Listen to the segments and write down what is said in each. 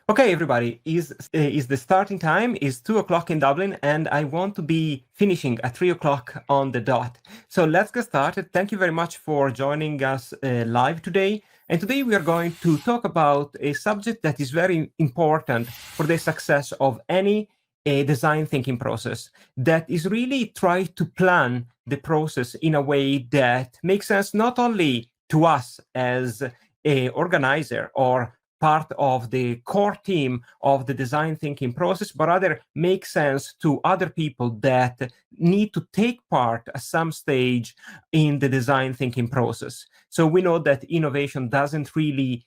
Okay, everybody, is the starting time is 2 o'clock in Dublin, and I want to be finishing at 3 o'clock on the dot. So let's get started. Thank you very much for joining us live today. And today we are going to talk about a subject that is very important for the success of any design thinking process. That is really try to plan the process in a way that makes sense not only to us as a organizer or part of the core team of the design thinking process, but rather make sense to other people that need to take part at some stage in the design thinking process. So we know that innovation doesn't really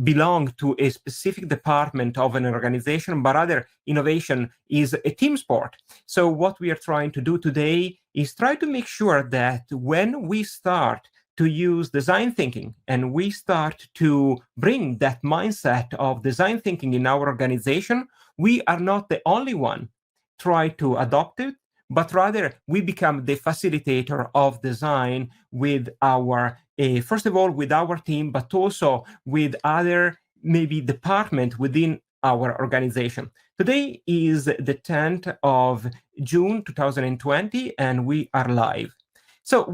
belong to a specific department of an organization, but rather innovation is a team sport. So what we are trying to do today is try to make sure that when we start to use design thinking and we start to bring that mindset of design thinking in our organization, we are not the only one try to adopt it, but rather we become the facilitator of design with our, first of all, with our team, but also with other maybe department within our organization. Today is the 10th of June 2020, and we are live. So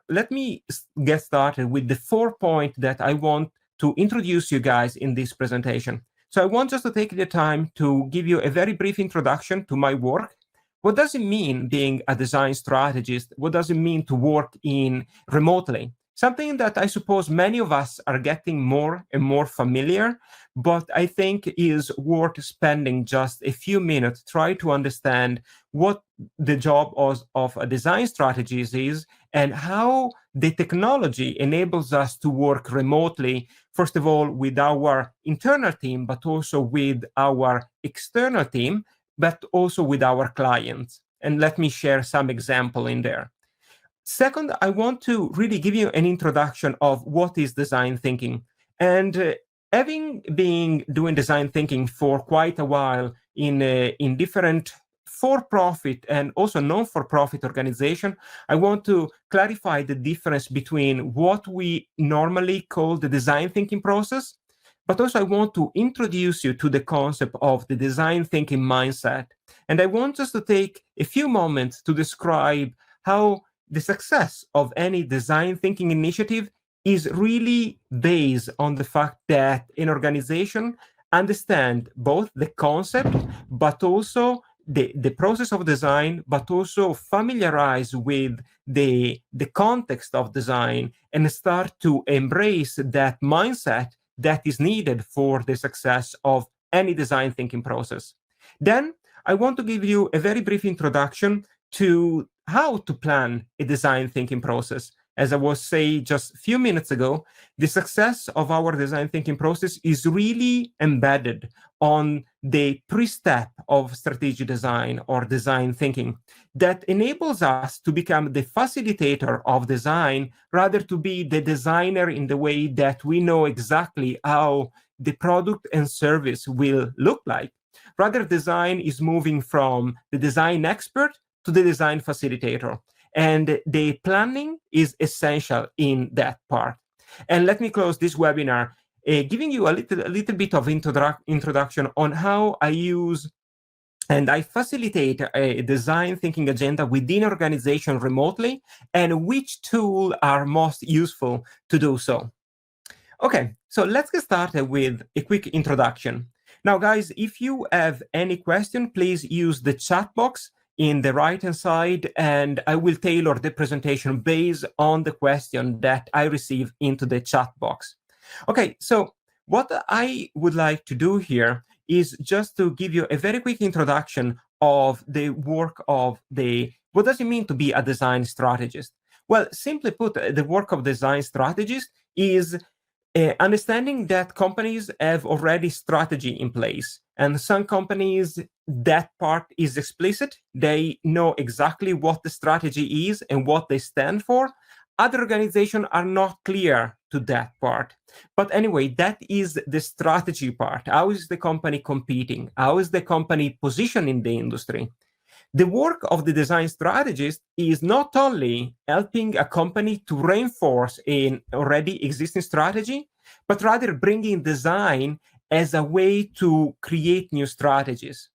let me get started with the 4 points that I want to introduce you guys in this presentation. So I want just to take the time to give you a very brief introduction to my work. What does it mean being a design strategist? What does it mean to work in remotely? Something that I suppose many of us are getting more and more familiar, but I think is worth spending just a few minutes try to understand what the job of a design strategist is and how the technology enables us to work remotely, first of all, with our internal team, but also with our external team, but also with our clients. And let me share some example in there. Second, I want to really give you an introduction of what is design thinking. And having been doing design thinking for quite a while in different for-profit and also non-for-profit organization, I want to clarify the difference between what we normally call the design thinking process, but also I want to introduce you to the concept of the design thinking mindset. And I want us to take a few moments to describe how the success of any design thinking initiative is really based on the fact that an organization understand both the concept, but also the process of design, but also familiarize with the context of design and start to embrace that mindset that is needed for the success of any design thinking process. Then I want to give you a very brief introduction to how to plan a design thinking process. As I was saying just a few minutes ago, the success of our design thinking process is really embedded on the pre-step of strategic design or design thinking that enables us to become the facilitator of design rather to be the designer in the way that we know exactly how the product and service will look like. Rather, design is moving from the design expert to the design facilitator. And the planning is essential in that part. And let me close this webinar giving you a little bit of introduction on how I use and I facilitate a design thinking agenda within organization remotely and which tools are most useful to do so. Okay, so let's get started with a quick introduction. Now, guys, if you have any question, please use the chat box in the right-hand side, and I will tailor the presentation based on the question that I receive into the chat box. Okay, so what I would like to do here is just to give you a very quick introduction of the work of what does it mean to be a design strategist? Well, simply put, the work of design strategist is understanding that companies have already strategy in place. And some companies, that part is explicit. They know exactly what the strategy is and what they stand for. Other organizations are not clear to that part. But anyway, that is the strategy part. How is the company competing? How is the company positioned in the industry? The work of the design strategist is not only helping a company to reinforce an already existing strategy, but rather bringing design as a way to create new strategies.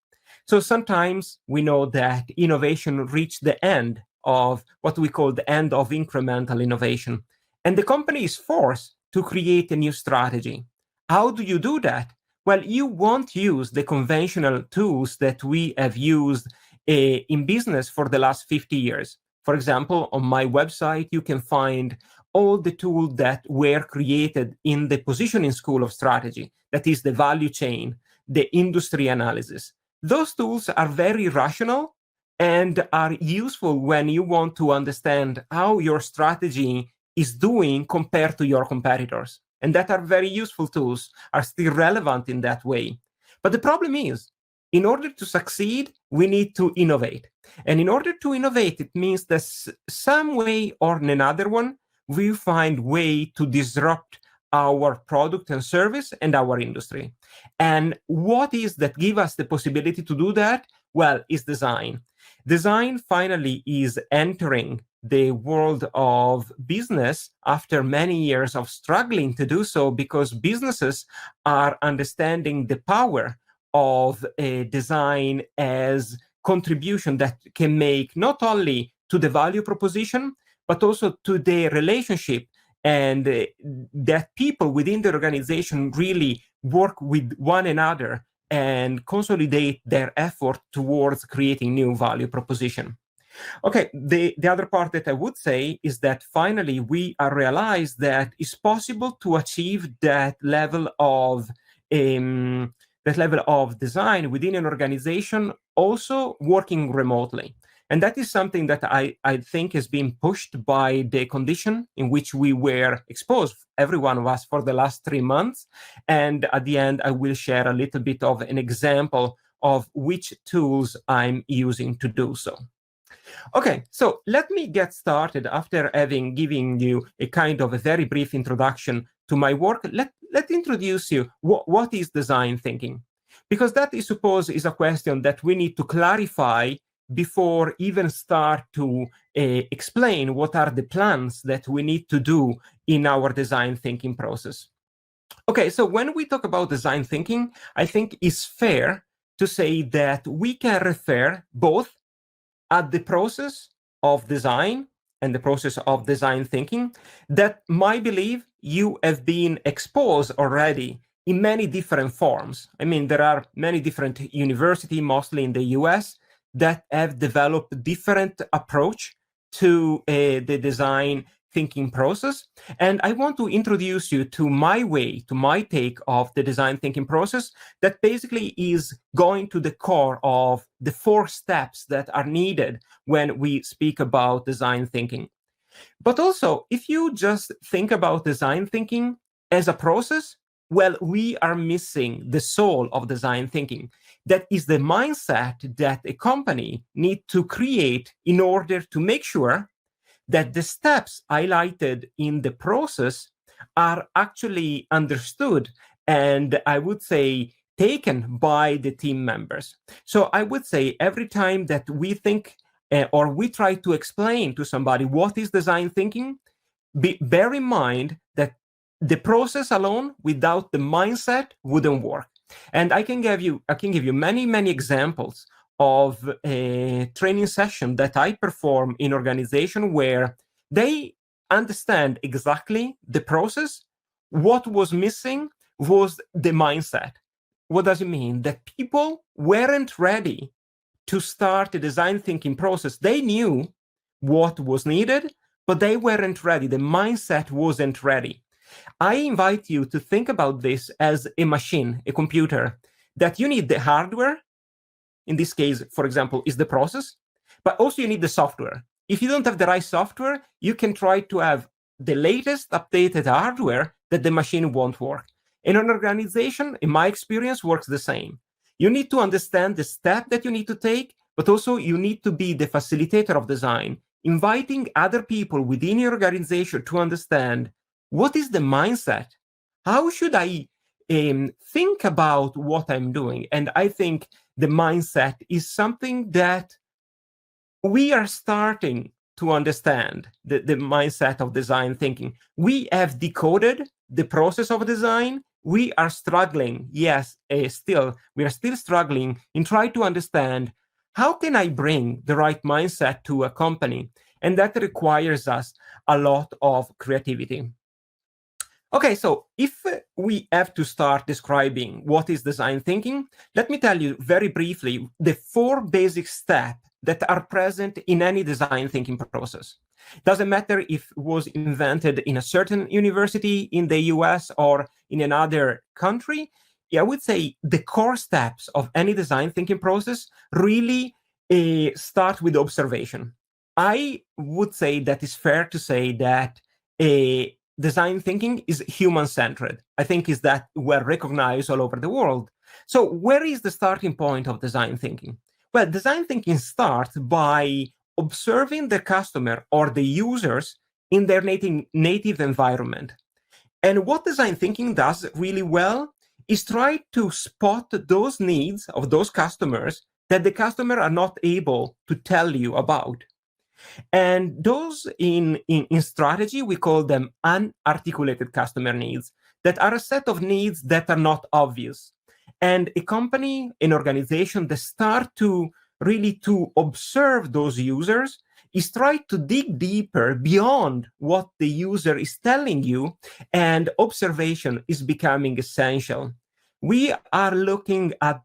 So sometimes we know that innovation reached the end of what we call the end of incremental innovation. And the company is forced to create a new strategy. How do you do that? Well, you won't use the conventional tools that we have used in business for the last 50 years. For example, on my website, you can find all the tools that were created in the positioning school of strategy, that is the value chain, the industry analysis. Those tools are very rational and are useful when you want to understand how your strategy is doing compared to your competitors. And that are very useful tools, are still relevant in that way. But the problem is, in order to succeed, we need to innovate. And in order to innovate, it means that some way or another one, we find way to disrupt our product and service and our industry. And what is that give us the possibility to do that? Well, is design. Design finally is entering the world of business after many years of struggling to do so, because businesses are understanding the power of a design as contribution that can make not only to the value proposition, but also to the relationship, and that people within the organization really work with one another and consolidate their effort towards creating new value proposition. Okay, the other part that I would say is that finally we are realized that it's possible to achieve that level of design within an organization also working remotely. And that is something that I think has been pushed by the condition in which we were exposed, every one of us, for the last 3 months. And at the end, I will share a little bit of an example of which tools I'm using to do so. Okay, so let me get started. After having given you a kind of a very brief introduction to my work, let introduce you what is design thinking. Because that, I suppose, is a question that we need to clarify before even start to explain what are the plans that we need to do in our design thinking process. Okay, so when we talk about design thinking, I think it's fair to say that we can refer both at the process of design and the process of design thinking that I believe you have been exposed already in many different forms. I mean, there are many different universities, mostly in the US, that have developed different approach to the design thinking process. And I want to introduce you to my way, to my take of the design thinking process that basically is going to the core of the 4 steps that are needed when we speak about design thinking. But also, if you just think about design thinking as a process, well, we are missing the soul of design thinking. That is the mindset that a company needs to create in order to make sure that the steps highlighted in the process are actually understood and, I would say, taken by the team members. So I would say every time that we think or we try to explain to somebody what is design thinking, bear in mind that the process alone without the mindset wouldn't work. And I can give you many examples of a training session that I perform in organization where they understand exactly the process. What was missing was the mindset. What does it mean? That people weren't ready to start the design thinking process. They knew what was needed, but they weren't ready. The mindset wasn't ready. I invite you to think about this as a machine, a computer, that you need the hardware. In this case, for example, is the process, but also you need the software. If you don't have the right software, you can try to have the latest updated hardware that the machine won't work. And an organization, in my experience, works the same. You need to understand the step that you need to take, but also you need to be the facilitator of design, inviting other people within your organization to understand what is the mindset. How should I think about what I'm doing? And I think the mindset is something that we are starting to understand, the mindset of design thinking. We have decoded the process of design. we are struggling. Yes, still, we are still struggling in trying to understand how can I bring the right mindset to a company? And that requires us a lot of creativity. Okay, so if we have to start describing what is design thinking, let me tell you very briefly the 4 basic steps that are present in any design thinking process. Doesn't matter if it was invented in a certain university in the US or in another country. I would say the core steps of any design thinking process really start with observation. I would say that it's fair to say that design thinking is human-centered. I think is that well recognized all over the world. So where is the starting point of design thinking? Well, design thinking starts by observing the customer or the users in their native environment. And what design thinking does really well is try to spot those needs of those customers that the customer are not able to tell you about. And those in strategy, we call them unarticulated customer needs, that are a set of needs that are not obvious. And a company, an organization that start to really to observe those users is try to dig deeper beyond what the user is telling you, and observation is becoming essential. We are looking at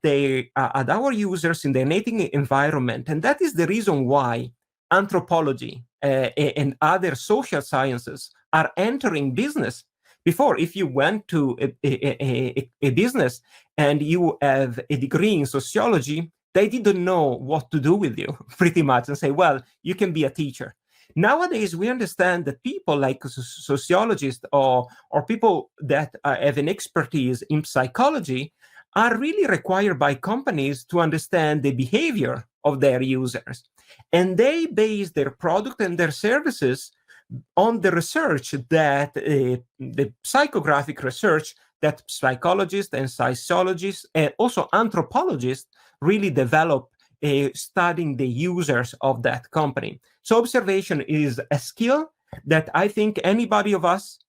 our users in their native environment, and that is the reason why anthropology and other social sciences are entering business. Before, if you went to a business and you have a degree in sociology, they didn't know what to do with you, pretty much, and say, well, you can be a teacher. Nowadays, we understand that people like sociologists or people that have an expertise in psychology are really required by companies to understand the behavior of their users. And they base their product and their services on the research that the psychographic research that psychologists and sociologists and also anthropologists really develop studying the users of that company. So observation is a skill that I think anybody of us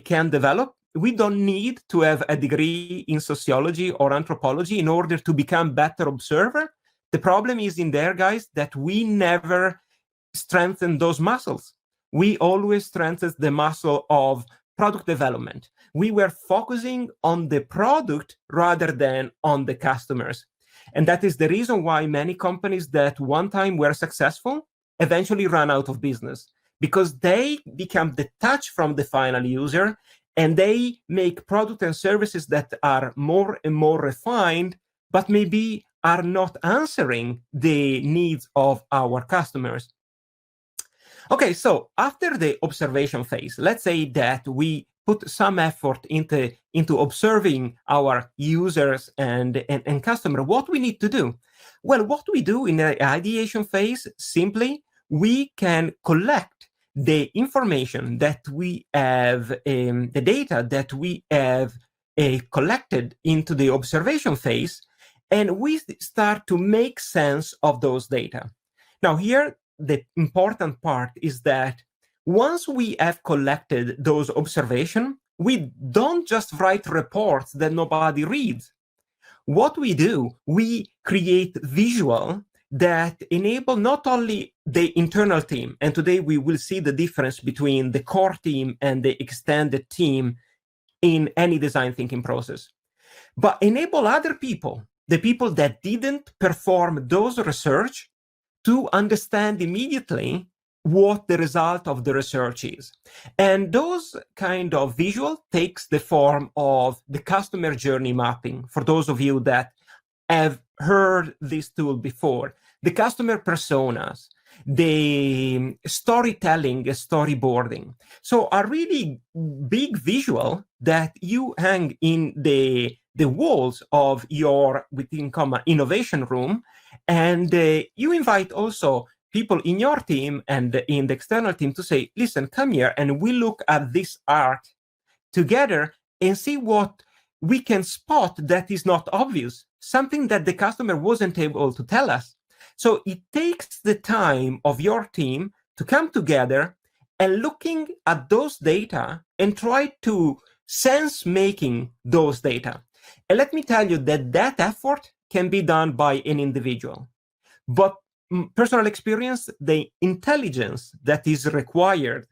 can develop. We don't need to have a degree in sociology or anthropology in order to become better observer. The problem is in there, guys, that we never strengthen those muscles. We always strengthen the muscle of product development. We were focusing on the product rather than on the customers. And that is the reason why many companies that one time were successful eventually ran out of business, because they become detached from the final user and they make products and services that are more and more refined, but maybe are not answering the needs of our customers. Okay, so after the observation phase, let's say that we put some effort into observing our users and customer. What we need to do? Well, what we do in the ideation phase, simply, we can collect the information that we have, the data that we have collected into the observation phase, and we start to make sense of those data. Now, here, the important part is that once we have collected those observations, we don't just write reports that nobody reads. What we do, we create visual that enable not only the internal team, and today we will see the difference between the core team and the extended team in any design thinking process, but enable other people, the people that didn't perform those research, to understand immediately what the result of the research is. And those kind of visual takes the form of the customer journey mapping. For those of you that have heard this tool before, the customer personas, the storytelling, storyboarding. So a really big visual that you hang in the walls of your, within comma, innovation room. And you invite also people in your team and in the external team to say, listen, come here and we look at this art together and see what we can spot that is not obvious, something that the customer wasn't able to tell us. So it takes the time of your team to come together and looking at those data and try to sense-making those data. And let me tell you that effort can be done by an individual. But personal experience, the intelligence that is required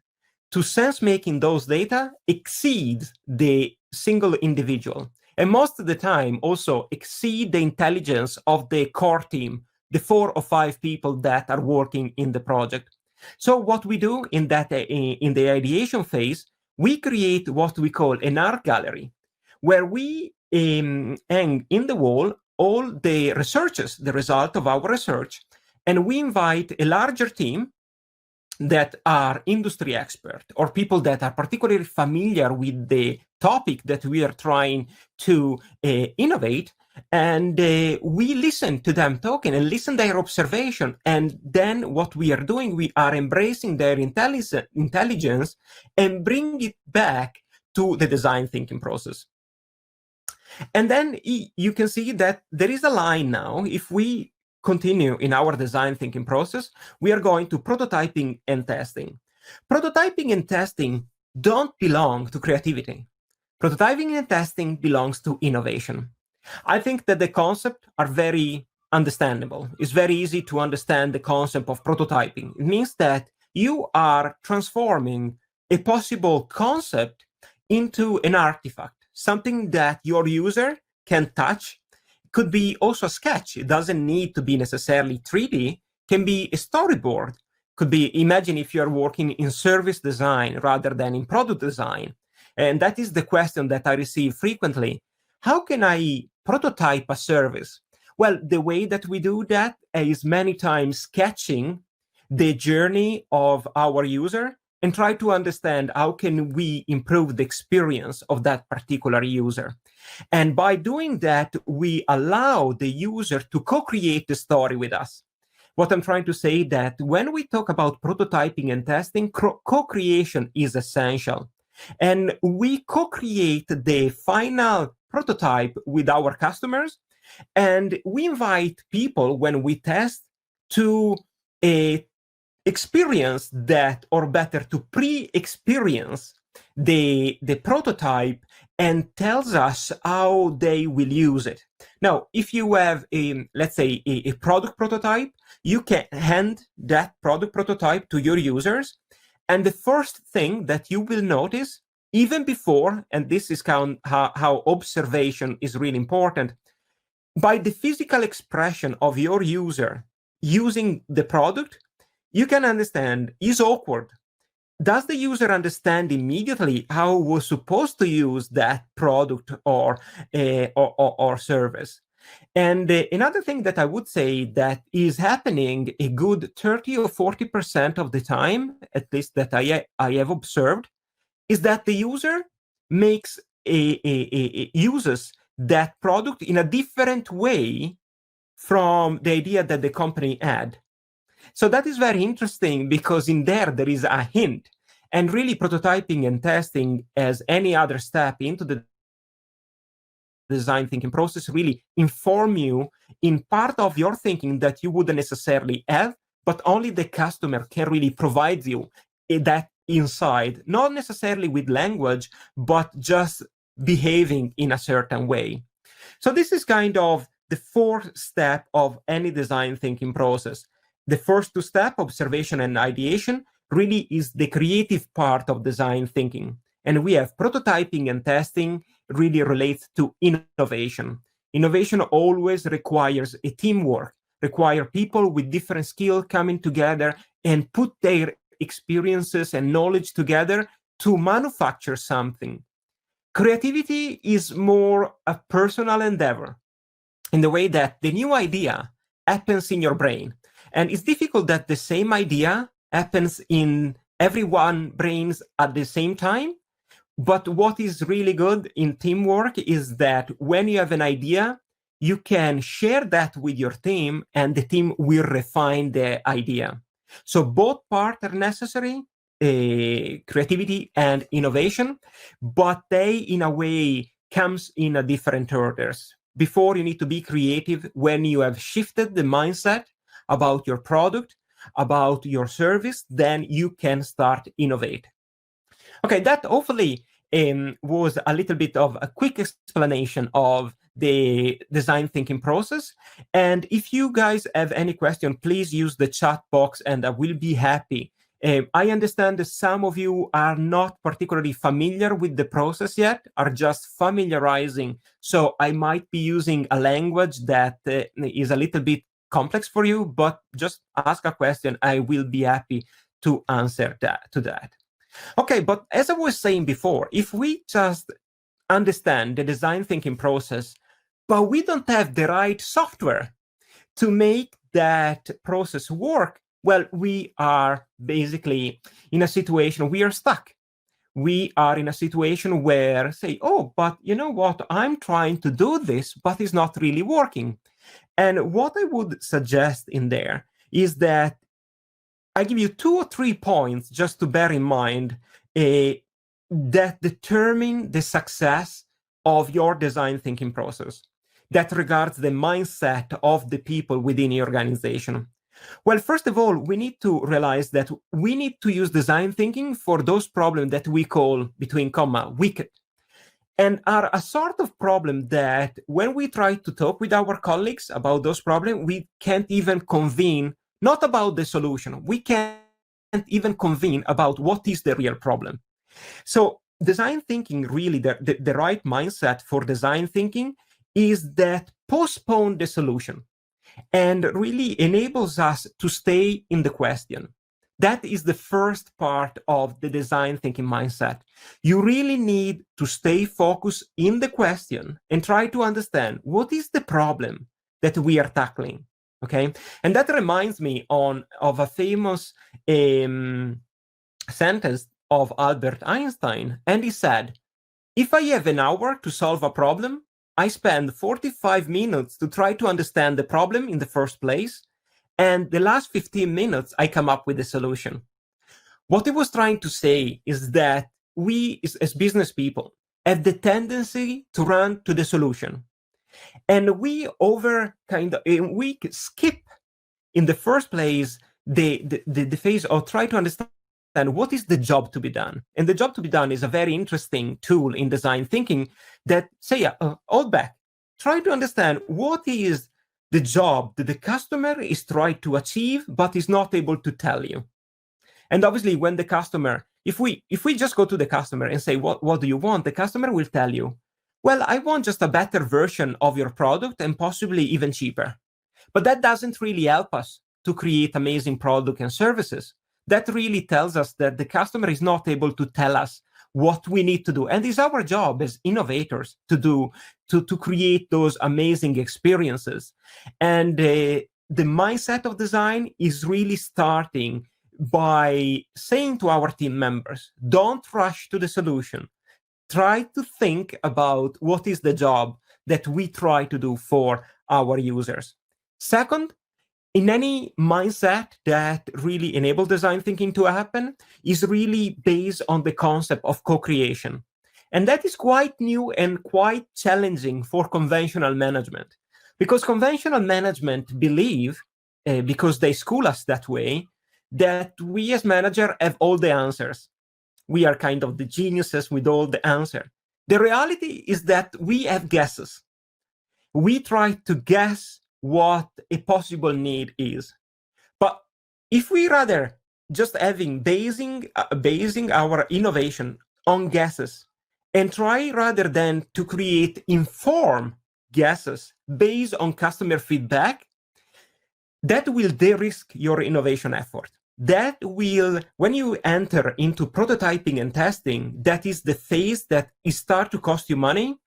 to sense making those data exceeds the single individual. And most of the time also exceed the intelligence of the core team, the 4 or 5 people that are working in the project. So what we do in the ideation phase, we create what we call an art gallery, where we hang in the wall all the researches, the result of our research, and we invite a larger team that are industry experts or people that are particularly familiar with the topic that we are trying to innovate. And we listen to them talking and listen their observation. And then what we are doing, we are embracing their intelligence and bring it back to the design thinking process. And then you can see that there is a line now. If we continue in our design thinking process, we are going to prototyping and testing. Prototyping and testing don't belong to creativity. Prototyping and testing belongs to innovation. I think that the concepts are very understandable. It's very easy to understand the concept of prototyping. It means that you are transforming a possible concept into an artifact, something that your user can touch. It could be also a sketch. It doesn't need to be necessarily 3D. It can be a storyboard. It could be, imagine if you're working in service design rather than in product design. And that is the question that I receive frequently. How can I prototype a service? Well, the way that we do that is many times sketching the journey of our user and try to understand how can we improve the experience of that particular user. And by doing that, we allow the user to co-create the story with us. What I'm trying to say is that when we talk about prototyping and testing, co-creation is essential. And we co-create the final prototype with our customers, and we invite people when we test to experience that, or better, to pre-experience the prototype and tells us how they will use it. Now, if you have, let's say, a product prototype, you can hand that product prototype to your users. And the first thing that you will notice, even before, and this is how observation is really important, by the physical expression of your user using the product, you can understand, is awkward. Does the user understand immediately how it was supposed to use that product or service? And another thing that I would say that is happening a good 30 or 40% of the time, at least that I have observed, is that the user uses that product in a different way from the idea that the company had. So that is very interesting because in there is a hint. And really prototyping and testing, as any other step into the design thinking process, really inform you in part of your thinking that you wouldn't necessarily have, but only the customer can really provide you that insight, not necessarily with language, but just behaving in a certain way. So this is kind of the fourth step of any design thinking process. The first two steps, observation and ideation, really is the creative part of design thinking. And we have prototyping and testing really relates to innovation. Innovation always requires a teamwork, require people with different skills coming together and put their experiences and knowledge together to manufacture something. Creativity is more a personal endeavor in the way that the new idea happens in your brain. And it's difficult that the same idea happens in everyone's brains at the same time. But what is really good in teamwork is that when you have an idea, you can share that with your team and the team will refine the idea. So both parts are necessary, creativity and innovation, but they in a way comes in a different orders. Before you need to be creative when you have shifted the mindset about your product, about your service, then you can start innovate. Okay, that hopefully was a little bit of a quick explanation of the design thinking process. And if you guys have any question, please use the chat box and I will be happy. I understand that some of you are not particularly familiar with the process yet, are just familiarizing. So I might be using a language that is a little bit complex for you, but just ask a question. I will be happy to answer that. Okay, but as I was saying before, if we just understand the design thinking process, but we don't have the right software to make that process work, well, we are basically in a situation, we are stuck. We are in a situation where say, oh, but you know what, I'm trying to do this, but it's not really working. And what I would suggest in there is that I give you 2 or 3 points just to bear in mind that determine the success of your design thinking process that regards the mindset of the people within your organization. Well, first of all, we need to realize that we need to use design thinking for those problems that we call, between comma, wicked, and are a sort of problem that when we try to talk with our colleagues about those problems, we can't even convene, not about the solution, we can't even convene about what is the real problem. So design thinking, really, the right mindset for design thinking is that postpone the solution and really enables us to stay in the question. That is the first part of the design thinking mindset. You really need to stay focused in the question and try to understand what is the problem that we are tackling. Okay, and that reminds me of a famous sentence of Albert Einstein, and he said, if I have an hour to solve a problem, I spend 45 minutes to try to understand the problem in the first place, and the last 15 minutes I come up with a solution. What he was trying to say is that we, as business people, have the tendency to run to the solution, and we skip in the first place the phase of try to understand what is the job to be done. And the job to be done is a very interesting tool in design thinking that say, hold back, try to understand what is the job that the customer is trying to achieve, but is not able to tell you. And obviously when the customer, if we just go to the customer and say, what do you want? The customer will tell you, well, I want just a better version of your product and possibly even cheaper. But that doesn't really help us to create amazing product and services. That really tells us that the customer is not able to tell us what we need to do. And it's our job as innovators to create those amazing experiences. And the mindset of design is really starting by saying to our team members, don't rush to the solution. Try to think about what is the job that we try to do for our users. Second, in any mindset that really enables design thinking to happen is really based on the concept of co-creation. And that is quite new and quite challenging for conventional management, because conventional management believe, because they school us that way, that we as manager have all the answers. We are kind of the geniuses with all the answer. The reality is that we have guesses. We try to guess what a possible need is. But if we rather just basing our innovation on guesses and try rather than to create informed guesses based on customer feedback, that will de-risk your innovation effort. That will, when you enter into prototyping and testing, that is the phase that it starts to cost you money.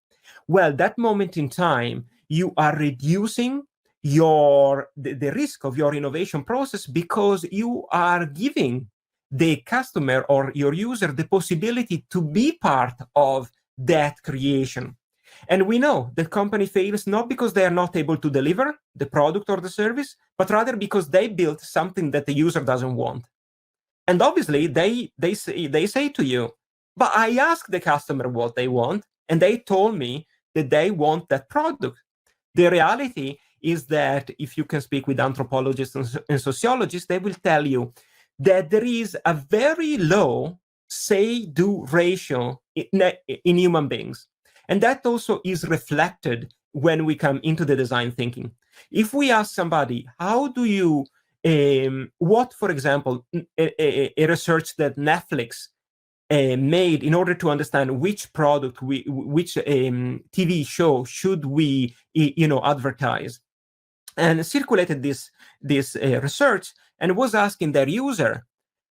Well, that moment in time, you are reducing the risk of your innovation process because you are giving the customer or your user the possibility to be part of that creation. And we know that company fails not because they are not able to deliver the product or the service, but rather because they built something that the user doesn't want. And obviously they say to you, but I asked the customer what they want, and they told me that they want that product. The reality is that if you can speak with anthropologists and sociologists, they will tell you that there is a very low say-do ratio in human beings. And that also is reflected when we come into the design thinking. If we ask somebody, how do you, what, for example, a research that Netflix made in order to understand which product, which TV show should we, advertise, and circulated this research and was asking their user,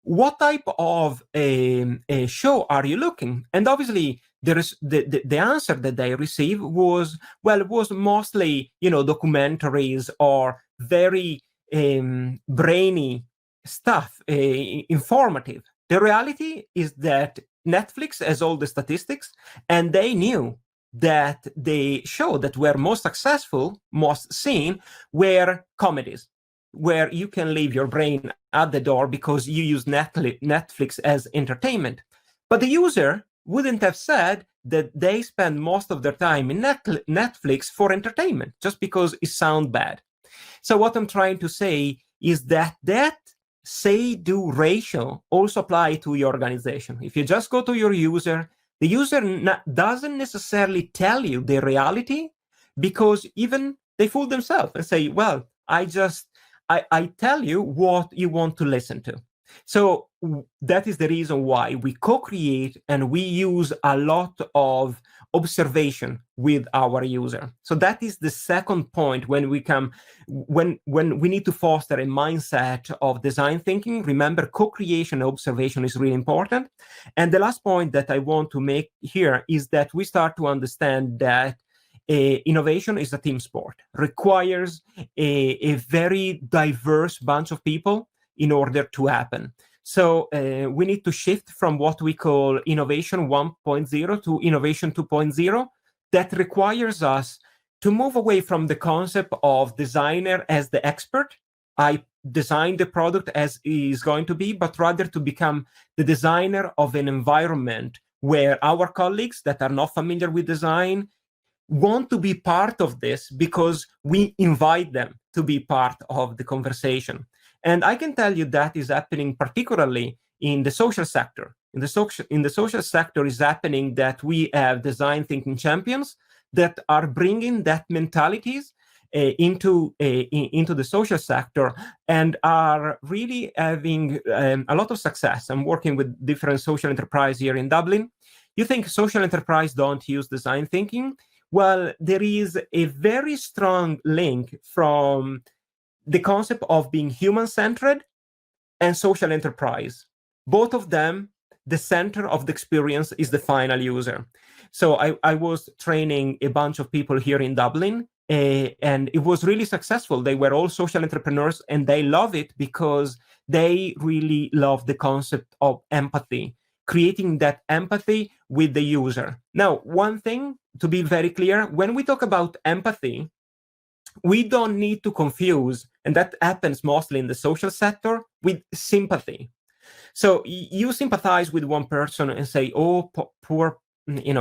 what type of a show are you looking? And obviously, there is the answer that they received was, well, it was mostly, documentaries or very brainy stuff, informative. The reality is that Netflix has all the statistics, and they knew that the show that were most successful, most seen, were comedies, where you can leave your brain at the door because you use Netflix as entertainment. But the user wouldn't have said that they spend most of their time in Netflix for entertainment, just because it sounds bad. So what I'm trying to say is that say-do ratio also apply to your organization. If you just go to your user, the user doesn't necessarily tell you the reality, because even they fool themselves and say, well, I tell you what you want to listen to. So that is the reason why we co-create and we use a lot of observation with our user. So that is the second point when we need to foster a mindset of design thinking. Remember, co-creation and observation is really important. And the last point that I want to make here is that we start to understand that innovation is a team sport, requires a very diverse bunch of people in order to happen. So we need to shift from what we call innovation 1.0 to innovation 2.0. That requires us to move away from the concept of designer as the expert. I design the product as is going to be, but rather to become the designer of an environment where our colleagues that are not familiar with design want to be part of this, because we invite them to be part of the conversation. And I can tell you that is happening particularly in the social sector. In the social sector is happening that we have design thinking champions that are bringing that mentalities into the social sector and are really having a lot of success. I'm working with different social enterprise here in Dublin. You think social enterprise don't use design thinking? Well, there is a very strong link from the concept of being human-centered and social enterprise. Both of them, the center of the experience is the final user. So I was training a bunch of people here in Dublin, and it was really successful. They were all social entrepreneurs, and they love it because they really love the concept of empathy, creating that empathy with the user. Now, one thing to be very clear, when we talk about empathy, we don't need to confuse, and that happens mostly in the social sector, with sympathy. So you sympathize with one person and say, oh, poor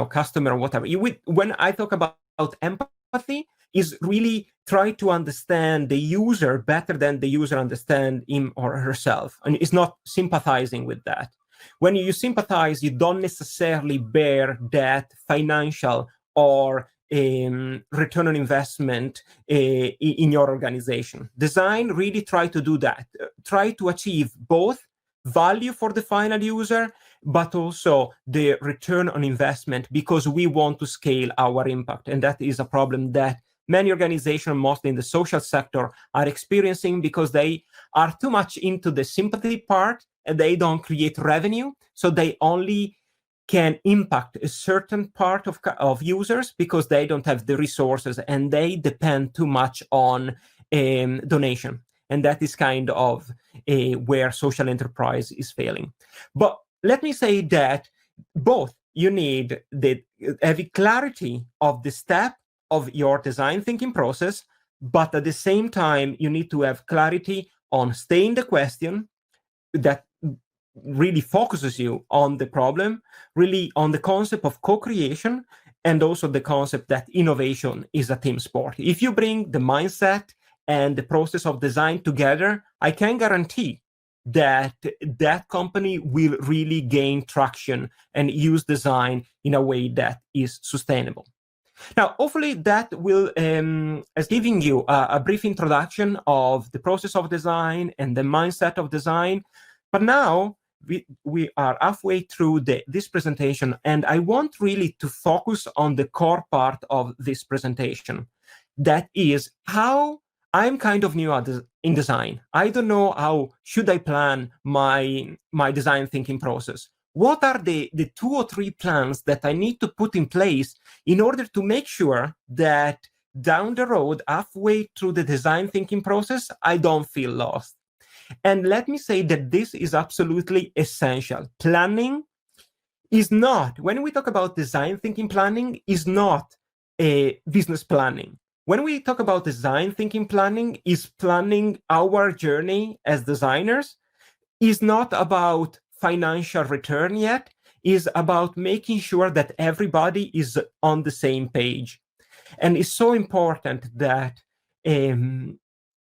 customer or whatever. When I talk about empathy, is really try to understand the user better than the user understand him or herself. And it's not sympathizing with that. When you sympathize, you don't necessarily bear that financial or return on investment in your organization. Design really try to do that. Try to achieve both value for the final user, but also the return on investment, because we want to scale our impact. And that is a problem that many organizations, mostly in the social sector, are experiencing because they are too much into the sympathy part and they don't create revenue. So they only can impact a certain part of users because they don't have the resources and they depend too much on donation. And that is kind of where social enterprise is failing. But let me say that both you need the heavy clarity of the step of your design thinking process, but at the same time, you need to have clarity on staying the question that really focuses you on the problem, really on the concept of co-creation, and also the concept that innovation is a team sport. If you bring the mindset and the process of design together, I can guarantee that that company will really gain traction and use design in a way that is sustainable. Now, hopefully that will, as giving you a brief introduction of the process of design and the mindset of design. But now we are halfway through this presentation, and I want really to focus on the core part of this presentation. That is how I'm kind of new in design. I don't know how should I plan my design thinking process. What are the 2 or 3 plans that I need to put in place in order to make sure that down the road, halfway through the design thinking process, I don't feel lost? And let me say that this is absolutely essential. Planning is not, when we talk about design thinking planning, is not a business planning. When we talk about design thinking planning, is planning our journey as designers, is not about financial return yet, is about making sure that everybody is on the same page. And it's so important that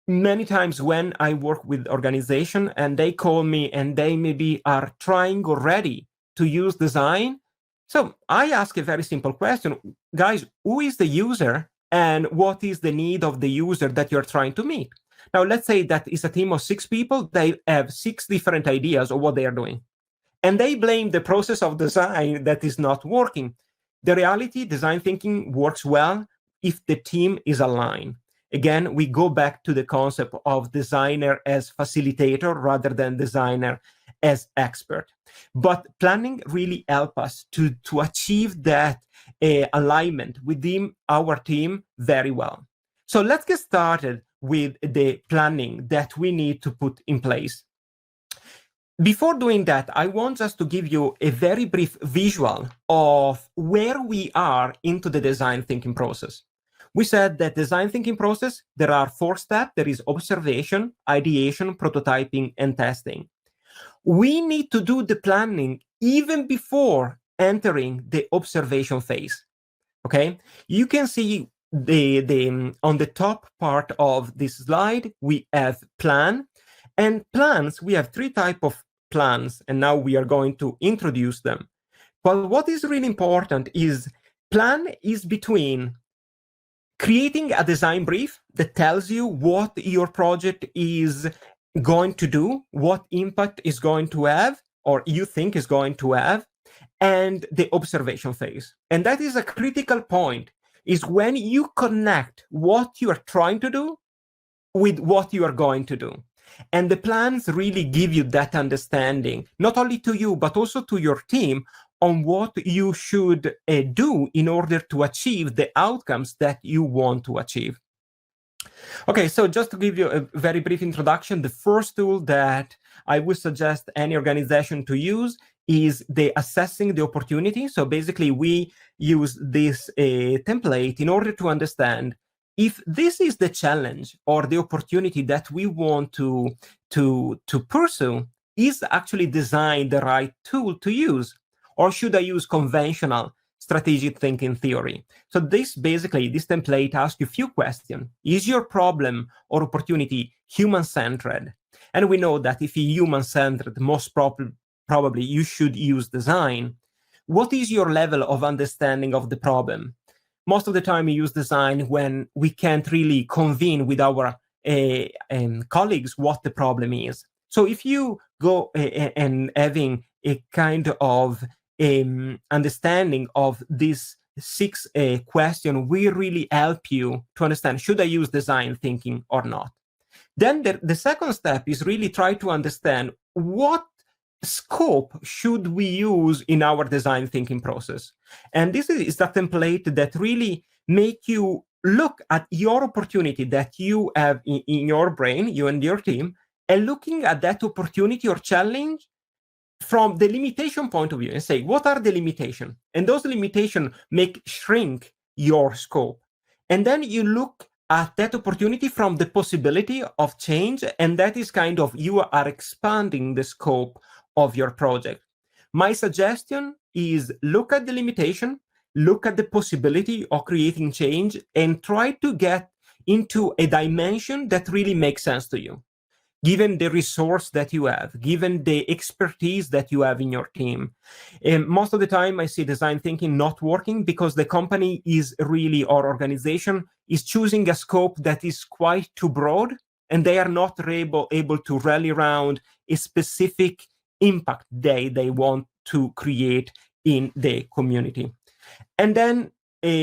many times when I work with organization and they call me and they maybe are trying already to use design, so I ask a very simple question, guys, who is the user and what is the need of the user that you're trying to meet? Now, let's say that is a team of 6 people. They have 6 different ideas of what they are doing. And they blame the process of design that is not working. The reality, design thinking works well if the team is aligned. Again, we go back to the concept of designer as facilitator rather than designer as expert. But planning really helps us to achieve that alignment within our team very well. So let's get started with the planning that we need to put in place. Before doing that, I want just to give you a very brief visual of where we are into the design thinking process. We said that design thinking process, there are 4 steps. There is observation, ideation, prototyping, and testing. We need to do the planning even before entering the observation phase. Okay, you can see on the top part of this slide, we have plan. And plans, we have 3 types of plans, and now we are going to introduce them. But what is really important is plan is between creating a design brief that tells you what your project is going to do, what impact is going to have, or you think is going to have, and the observation phase. And that is a critical point, is when you connect what you are trying to do with what you are going to do. And the plans really give you that understanding, not only to you, but also to your team on what you should do in order to achieve the outcomes that you want to achieve. Okay, so just to give you a very brief introduction, the first tool that I would suggest any organization to use is the assessing the opportunity. So basically, we use this template in order to understand if this is the challenge or the opportunity that we want to pursue, is actually design the right tool to use, or should I use conventional strategic thinking theory? So this template asks you a few questions. Is your problem or opportunity human-centered? And we know that if you're human-centered, most probably you should use design. What is your level of understanding of the problem? Most of the time we use design when we can't really convene with our colleagues what the problem is. So if you go and having a kind of understanding of this 6 question, will really help you to understand, should I use design thinking or not? Then the second step is really try to understand what scope should we use in our design thinking process. And this is the template that really make you look at your opportunity that you have in your brain, you and your team, and looking at that opportunity or challenge from the limitation point of view and say, what are the limitations? And those limitations make shrink your scope. And then you look at that opportunity from the possibility of change, and that is kind of, you are expanding the scope of your project. My suggestion is look at the limitation, look at the possibility of creating change, and try to get into a dimension that really makes sense to you. given the resource that you have, given the expertise that you have in your team. And most of the time I see design thinking not working because the company is really, or organization is choosing a scope that is quite too broad, and they are not able to rally around a specific impact they want to create in the community. And then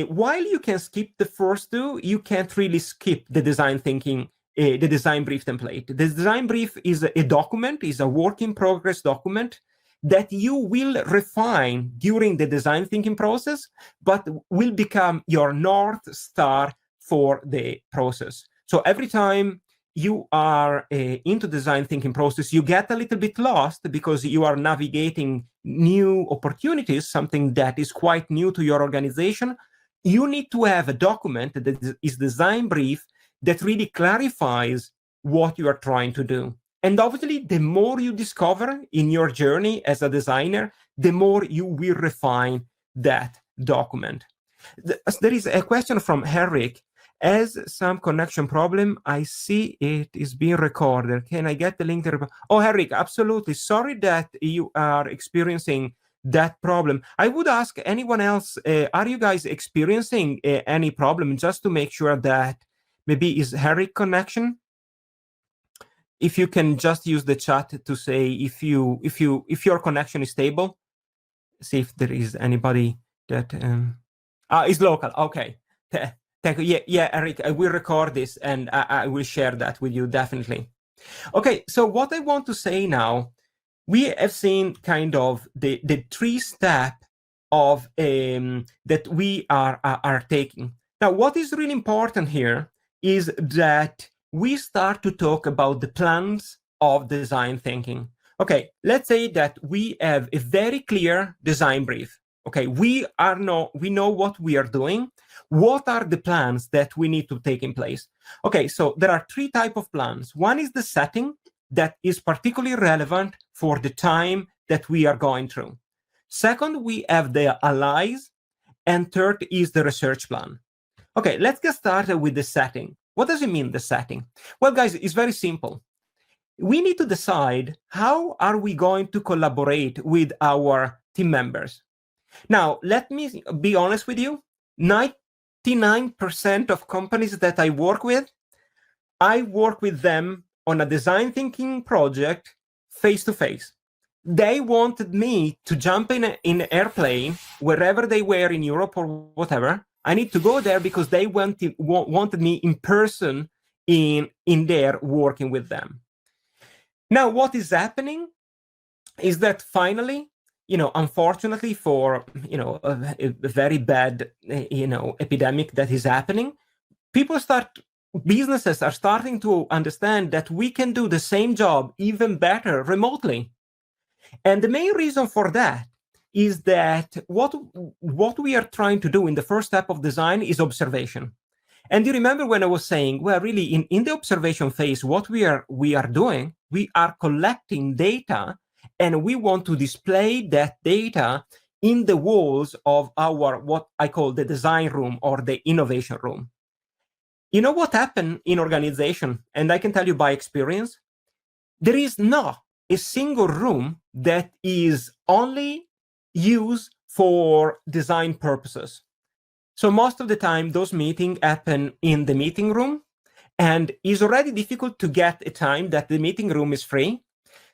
while you can skip the first two, you can't really skip the design thinking, the design brief template. The design brief is a document, is a work in progress document that you will refine during the design thinking process, but will become your North Star for the process. So every time you are into design thinking process, you get a little bit lost because you are navigating new opportunities, something that is quite new to your organization. You need to have a document that is design brief that really clarifies what you are trying to do. And obviously, the more you discover in your journey as a designer, the more you will refine that document. There is a question from Henrik. As some connection problem, I see it is being recorded. Can I get the link to? Oh, Henrik, absolutely. Sorry that you are experiencing that problem. I would ask anyone else, are you guys experiencing any problem, just to make sure that maybe is Henrik connection? If you can just use the chat to say if your connection is stable. See if there is anybody that is local. Okay. Thank you. Yeah, Eric, I will record this and I will share that with you, definitely. Okay, so what I want to say now, we have seen kind of the 3-step of that we are taking. Now, what is really important here is that we start to talk about the plans of design thinking. Okay, let's say that we have a very clear design brief. Okay, we know what we are doing. What are the plans that we need to take in place? Okay, so there are 3 types of plans. One is the setting that is particularly relevant for the time that we are going through. Second, we have the allies. And third is the research plan. Okay, let's get started with the setting. What does it mean, the setting? Well, guys, it's very simple. We need to decide how are we going to collaborate with our team members. Now, let me be honest with you. 99% of companies that I work with them on a design thinking project face-to-face. They wanted me to jump in an airplane wherever they were in Europe or whatever. I need to go there because they wanted me in person in there working with them. Now, what is happening is that finally, unfortunately for, a very bad, epidemic that is happening, businesses are starting to understand that we can do the same job even better remotely. And the main reason for that is that what we are trying to do in the first step of design is observation. And you remember when I was saying, well, really in the observation phase, what we are doing, we are collecting data, and we want to display that data in the walls of our, what I call the design room or the innovation room. You know what happened in organization? And I can tell you by experience, there is not a single room that is only used for design purposes. So most of the time, those meetings happen in the meeting room, and it's already difficult to get a time that the meeting room is free.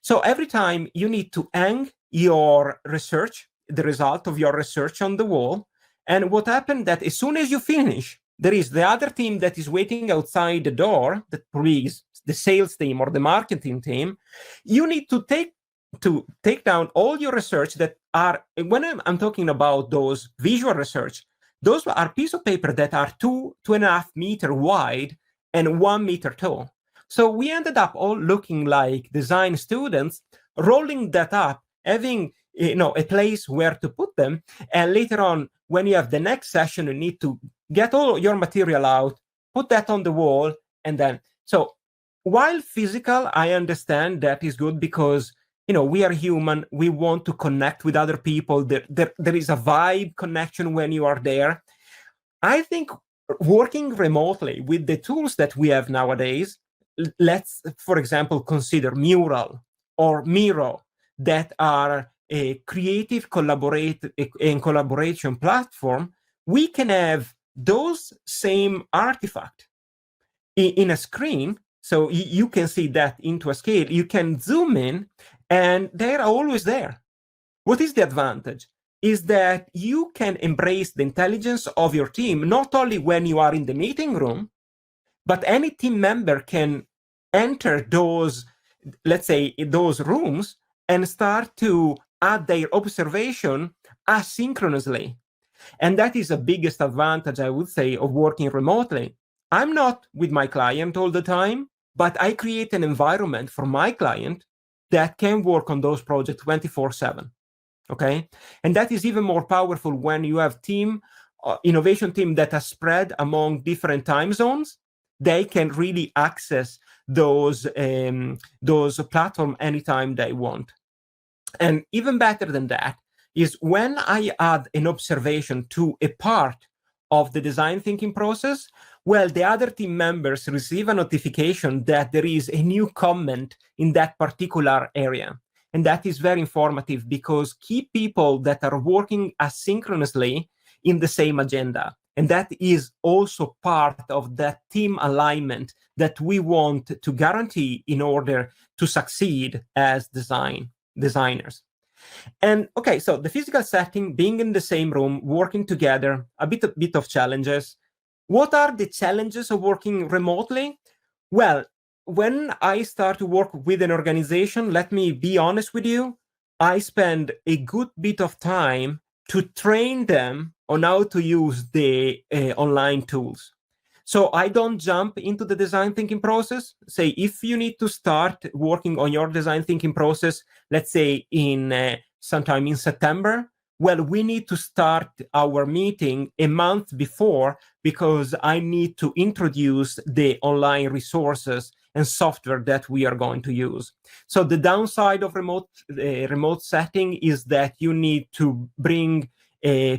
So every time you need to hang your research, the result of your research on the wall. And what happened that as soon as you finish, there is the other team that is waiting outside the door, that please, the sales team or the marketing team. You need to take down all your research that are, when I'm talking about those visual research, those are pieces of paper that are 2.5 meters wide and 1 meter tall. So we ended up all looking like design students, rolling that up, having a place where to put them. And later on, when you have the next session, you need to get all your material out, put that on the wall, and then. So while physical, I understand that is good because we are human. We want to connect with other people. There is a vibe connection when you are there. I think working remotely with the tools that we have nowadays, let's, for example, consider Mural or Miro, that are a creative collaboration platform. We can have those same artifacts in a screen, so you can see that into a scale. You can zoom in, and they're always there. What is the advantage? Is that you can embrace the intelligence of your team, not only when you are in the meeting room, but any team member can enter those, let's say, those rooms and start to add their observation asynchronously. And that is the biggest advantage, I would say, of working remotely. I'm not with my client all the time, but I create an environment for my client that can work on those projects 24/7. Okay, and that is even more powerful when you have innovation team that are spread among different time zones. They can really access those platforms anytime they want. And even better than that is when I add an observation to a part of the design thinking process, well, the other team members receive a notification that there is a new comment in that particular area. And that is very informative, because keep people that are working asynchronously in the same agenda. And that is also part of that team alignment that we want to guarantee in order to succeed as designers. And okay, so the physical setting, being in the same room, working together, a bit of challenges. What are the challenges of working remotely? Well, when I start to work with an organization, let me be honest with you, I spend a good bit of time to train them on how to use the online tools. So I don't jump into the design thinking process. Say, if you need to start working on your design thinking process, let's say in sometime in September, well, we need to start our meeting a month before, because I need to introduce the online resources and software that we are going to use. So the downside of remote setting is that you need to bring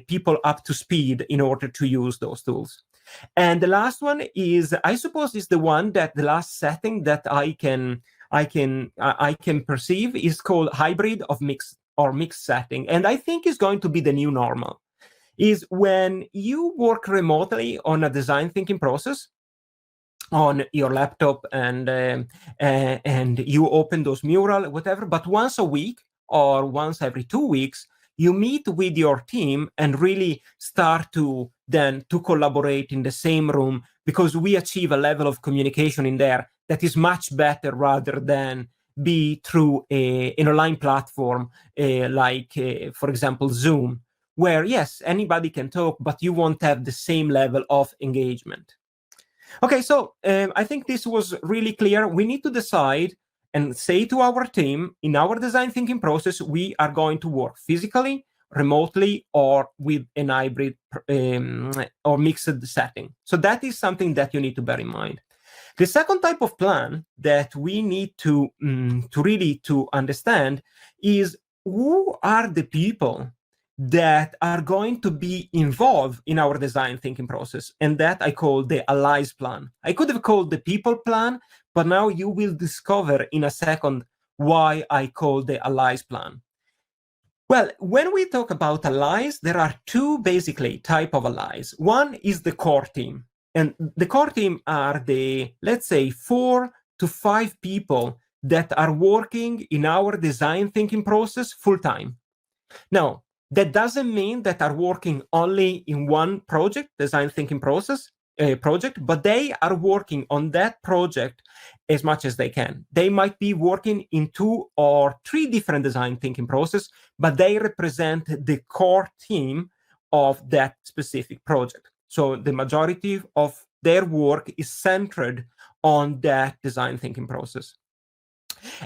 people up to speed in order to use those tools. And the last one is, I suppose, is the one that the last setting that I can perceive is called hybrid of mixed setting. And I think is going to be the new normal, is when you work remotely on a design thinking process on your laptop, and you open those Mural, whatever, but once a week or once every 2 weeks, you meet with your team and really start to collaborate in the same room, because we achieve a level of communication in there that is much better, rather than be through an online platform like, for example, Zoom, where, yes, anybody can talk, but you won't have the same level of engagement. Okay, so I think this was really clear. We need to decide and say to our team, in our design thinking process, we are going to work physically, remotely, or with an hybrid or mixed setting. So that is something that you need to bear in mind. The second type of plan that we need to really understand is, who are the people that are going to be involved in our design thinking process, and that I call the allies plan. I could have called the people plan, but now you will discover in a second why I call the allies plan. Well, when we talk about allies, there are two basically type of allies. One is the core team, and the core team are the, let's say, 4 to 5 people that are working in our design thinking process full time. Now, that doesn't mean that are working only in one project, design thinking process project, but they are working on that project as much as they can. They might be working in 2 or 3 different design thinking processes, but they represent the core team of that specific project. So the majority of their work is centered on that design thinking process.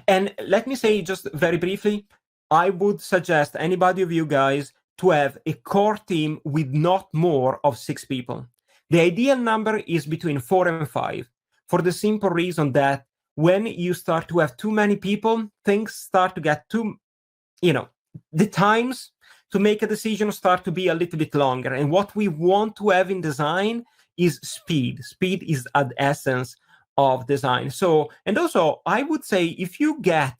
And let me say just very briefly, I would suggest anybody of you guys to have a core team with not more of 6 people. The ideal number is between 4 and 5, for the simple reason that when you start to have too many people, things start to get the times to make a decision start to be a little bit longer. And what we want to have in design is speed. Speed is at the essence of design. So, and also I would say if you get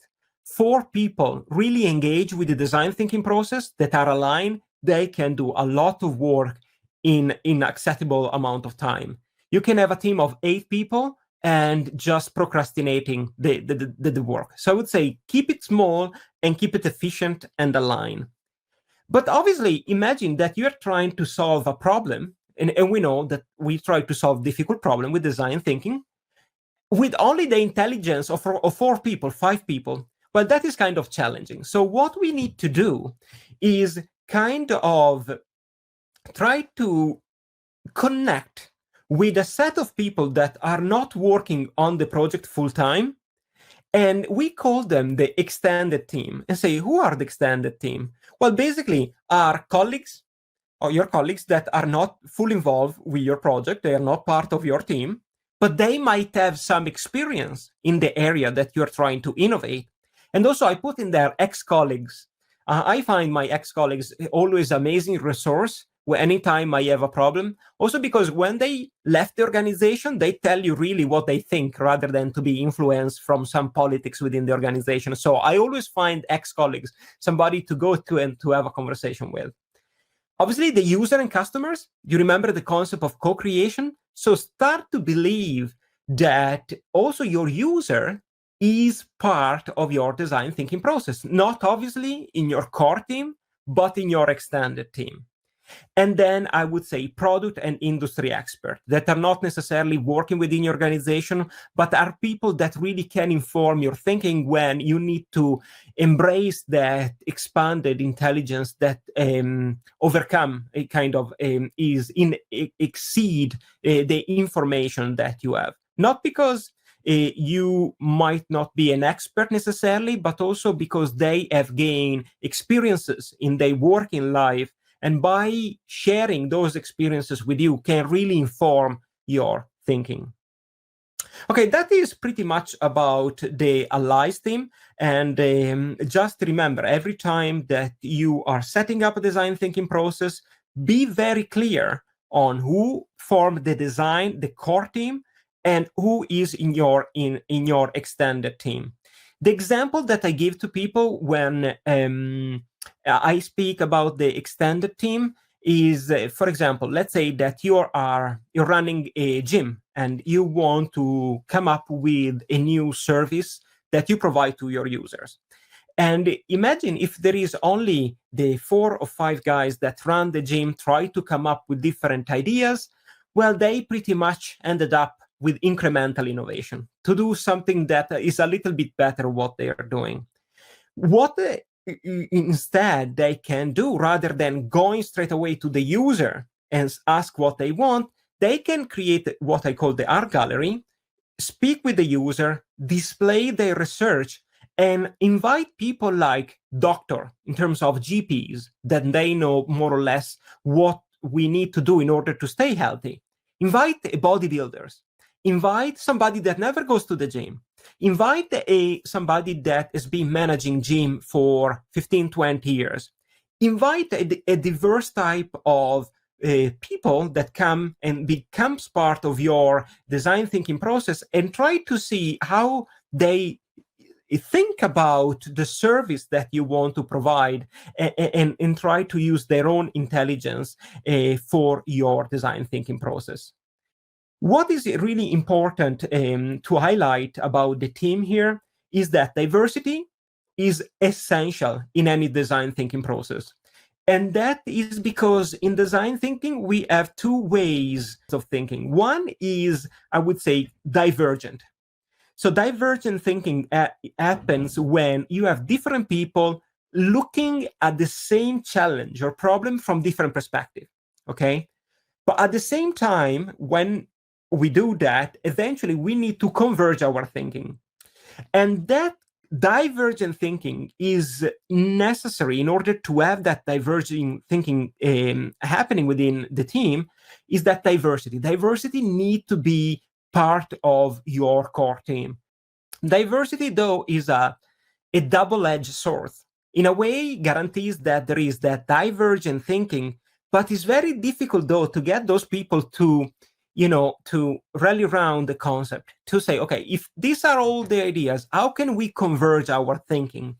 4 people really engaged with the design thinking process that are aligned, they can do a lot of work in acceptable amount of time. You can have a team of 8 people and just procrastinating the work. So I would say keep it small and keep it efficient and aligned. But obviously, imagine that you're trying to solve a problem, and we know that we try to solve difficult problem with design thinking with only the intelligence of 4 people, 5 people. Well, that is kind of challenging. So what we need to do is kind of try to connect with a set of people that are not working on the project full time. And we call them the extended team and say, who are the extended team? Well, basically, our colleagues or your colleagues that are not fully involved with your project. They are not part of your team, but they might have some experience in the area that you're trying to innovate. And also, I put in there ex-colleagues. I find my ex-colleagues always amazing resource anytime I have a problem. Also because when they left the organization, they tell you really what they think rather than to be influenced from some politics within the organization. So I always find ex-colleagues, somebody to go to and to have a conversation with. Obviously, the user and customers, you remember the concept of co-creation? So start to believe that also your user is part of your design thinking process, not obviously in your core team, but in your extended team. And then I would say product and industry experts that are not necessarily working within your organization, but are people that really can inform your thinking when you need to embrace that expanded intelligence that overcome a kind of exceed the information that you have. Not because you might not be an expert necessarily, but also because they have gained experiences in their working life. And by sharing those experiences with you can really inform your thinking. Okay, that is pretty much about the allies team. And just remember, every time that you are setting up a design thinking process, be very clear on who formed the design, the core team, and who is in your extended team. The example that I give to people when I speak about the extended team is, for example, let's say that you're running a gym and you want to come up with a new service that you provide to your users. And imagine if there is only the 4 or 5 guys that run the gym, try to come up with different ideas. Well, they pretty much ended up with incremental innovation to do something that is a little bit better what they are doing. What instead they can do, rather than going straight away to the user and ask what they want, they can create what I call the art gallery, speak with the user, display their research, and invite people like doctor in terms of GPs that they know more or less what we need to do in order to stay healthy. Invite bodybuilders. Invite somebody that never goes to the gym. Invite somebody that has been managing gym for 15, 20 years. Invite a diverse type of people that come and becomes part of your design thinking process, and try to see how they think about the service that you want to provide, and try to use their own intelligence for your design thinking process. What is really important to highlight about the team here is that diversity is essential in any design thinking process. And that is because in design thinking, we have 2 ways of thinking. One is, I would say, divergent. So divergent thinking happens when you have different people looking at the same challenge or problem from different perspectives, okay? But at the same time, when we do that, eventually we need to converge our thinking. And that divergent thinking is necessary in order to have that diverging thinking happening within the team, is that diversity. Diversity needs to be part of your core team. Diversity, though, is a double-edged sword. In a way, guarantees that there is that divergent thinking, but it's very difficult, though, to get those people to to rally around the concept, to say, okay, if these are all the ideas, how can we converge our thinking?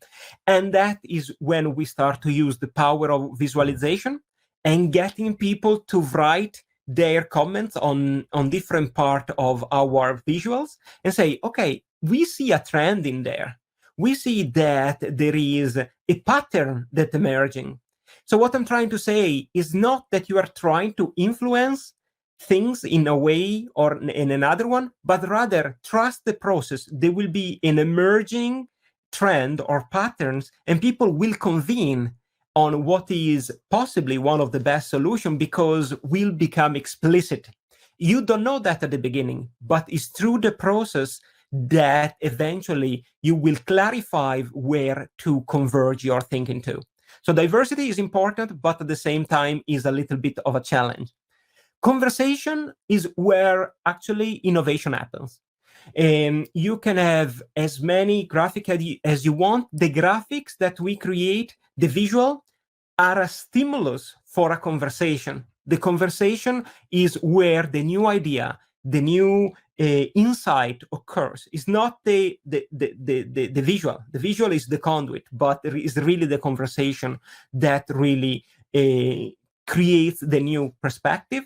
And that is when we start to use the power of visualization and getting people to write their comments on different part of our visuals and say, okay, we see a trend in there. We see that there is a pattern that's emerging. So what I'm trying to say is not that you are trying to influence things in a way or in another one, but rather trust the process. There will be an emerging trend or patterns, and people will convene on what is possibly one of the best solutions because we'll become explicit. You don't know that at the beginning, but it's through the process that eventually you will clarify where to converge your thinking to. So diversity is important, but at the same time is a little bit of a challenge. Conversation is where actually innovation happens. You can have as many graphics as you want. The graphics that we create, the visual, are a stimulus for a conversation. The conversation is where the new idea, the new insight occurs. It's not the visual. The visual is the conduit, but it is really the conversation that really creates the new perspective.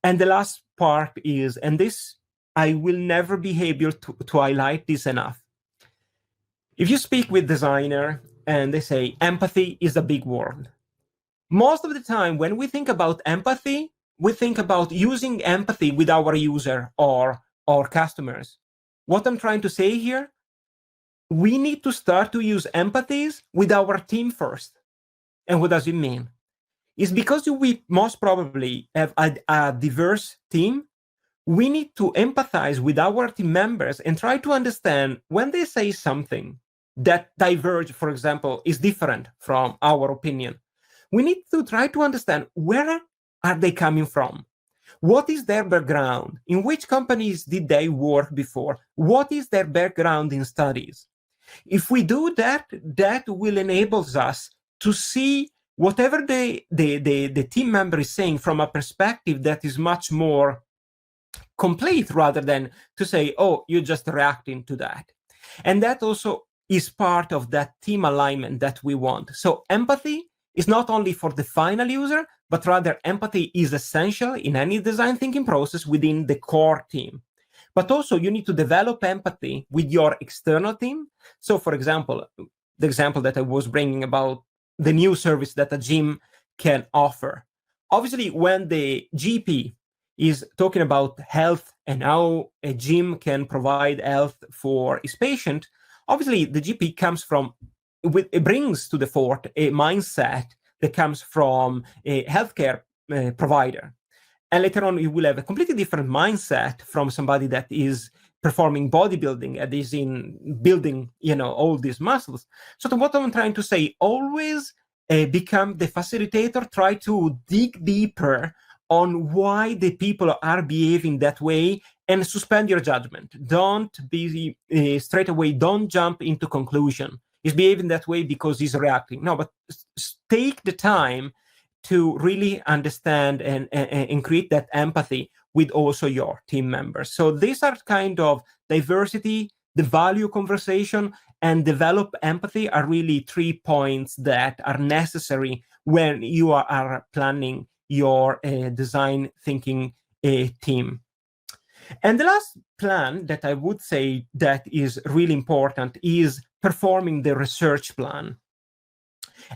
And the last part is, and this, I will never be able to highlight this enough. If you speak with designer and they say empathy is a big word, most of the time when we think about empathy, we think about using empathy with our user or our customers. What I'm trying to say here, we need to start to use empathies with our team first. And what does it mean? It's because we most probably have a diverse team. We need to empathize with our team members and try to understand when they say something that diverge, for example, is different from our opinion. We need to try to understand where are they coming from? What is their background? In which companies did they work before? What is their background in studies? If we do that, that will enable us to see whatever the team member is saying from a perspective that is much more complete, rather than to say, oh, you're just reacting to that. And that also is part of that team alignment that we want. So empathy is not only for the final user, but rather empathy is essential in any design thinking process within the core team. But also you need to develop empathy with your external team. So for example, the example that I was bringing about the new service that a gym can offer. Obviously, when the GP is talking about health and how a gym can provide health for his patient, obviously the GP comes from, it brings to the fore a mindset that comes from a healthcare provider. And later on, you will have a completely different mindset from somebody that is performing bodybuilding and is in building, all these muscles. So what I'm trying to say, always become the facilitator, try to dig deeper on why the people are behaving that way and suspend your judgment. Don't be straight away, don't jump into conclusion. He's behaving that way because he's reacting. No, but take the time to really understand and create that empathy with also your team members. So these are kind of diversity, the value conversation, and develop empathy are really 3 points that are necessary when you are planning your design thinking team. And the last plan that I would say that is really important is performing the research plan.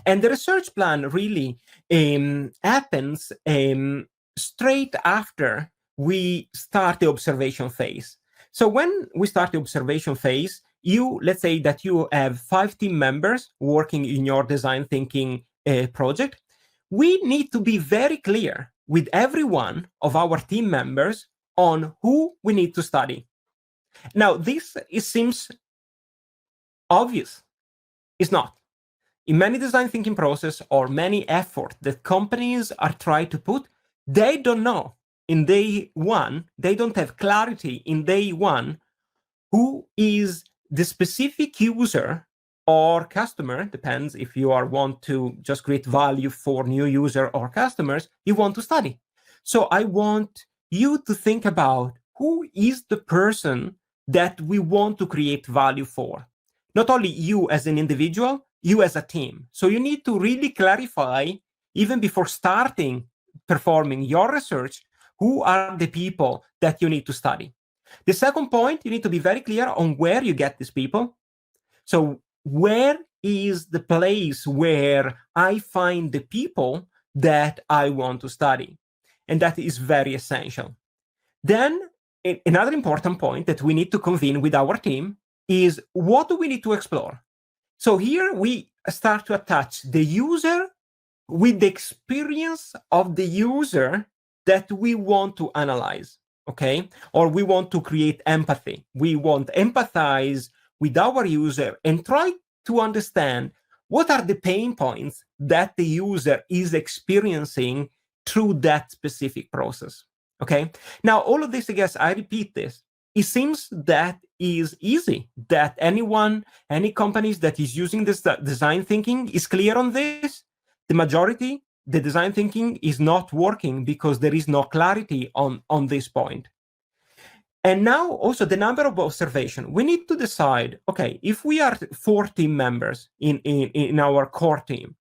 And the research plan really happens straight after we start the observation phase. So when we start the observation phase, let's say that you have 5 team members working in your design thinking project. We need to be very clear with every one of our team members on who we need to study. Now, this seems obvious. It's not. In many design thinking process or many effort that companies are trying to put, they don't know in day one, they don't have clarity in day one who is the specific user or customer, depends if you want to just create value for new user or customers, you want to study. So I want you to think about who is the person that we want to create value for. Not only you as an individual, you as a team. So you need to really clarify, even before starting performing your research, who are the people that you need to study. The second point, you need to be very clear on where you get these people. So where is the place where I find the people that I want to study? And that is very essential. Then another important point that we need to convene with our team is, what do we need to explore? So here we start to attach the user with the experience of the user that we want to analyze, okay? Or we want to create empathy. We want to empathize with our user and try to understand what are the pain points that the user is experiencing through that specific process, okay? Now, all of this, I guess, I repeat this, it seems that is easy, that any companies that is using this design thinking is clear on this. The majority, the design thinking is not working because there is no clarity on this point. And now also the number of observation. We need to decide, okay, if we are 4 team members in our core team,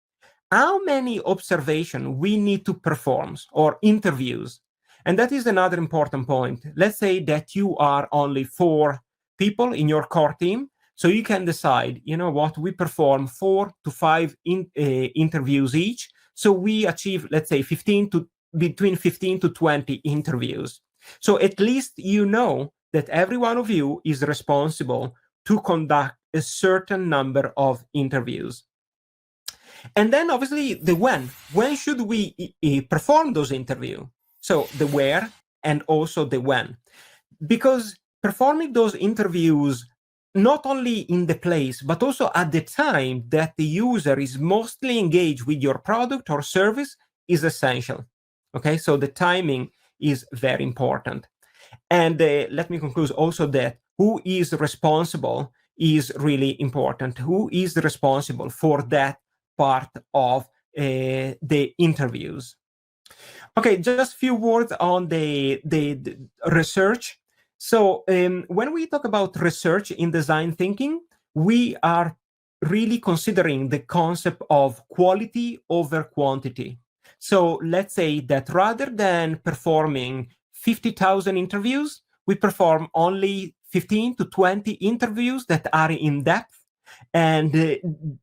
how many observation we need to perform or interviews. And that is another important point. Let's say that you are only 4 people in your core team. So you can decide, you know what, we perform 4 to 5 interviews each. So we achieve, let's say, between 15 to 20 interviews. So at least you know that every one of you is responsible to conduct a certain number of interviews. And then obviously the when. When should we perform those interviews? So the where and also the when. Because performing those interviews not only in the place, but also at the time that the user is mostly engaged with your product or service is essential. Okay, so the timing is very important. And let me conclude also that who is responsible is really important. Who is responsible for that part of the interviews? Okay, just a few words on the research. So when we talk about research in design thinking, we are really considering the concept of quality over quantity. So let's say that rather than performing 50,000 interviews, we perform only 15 to 20 interviews that are in depth. And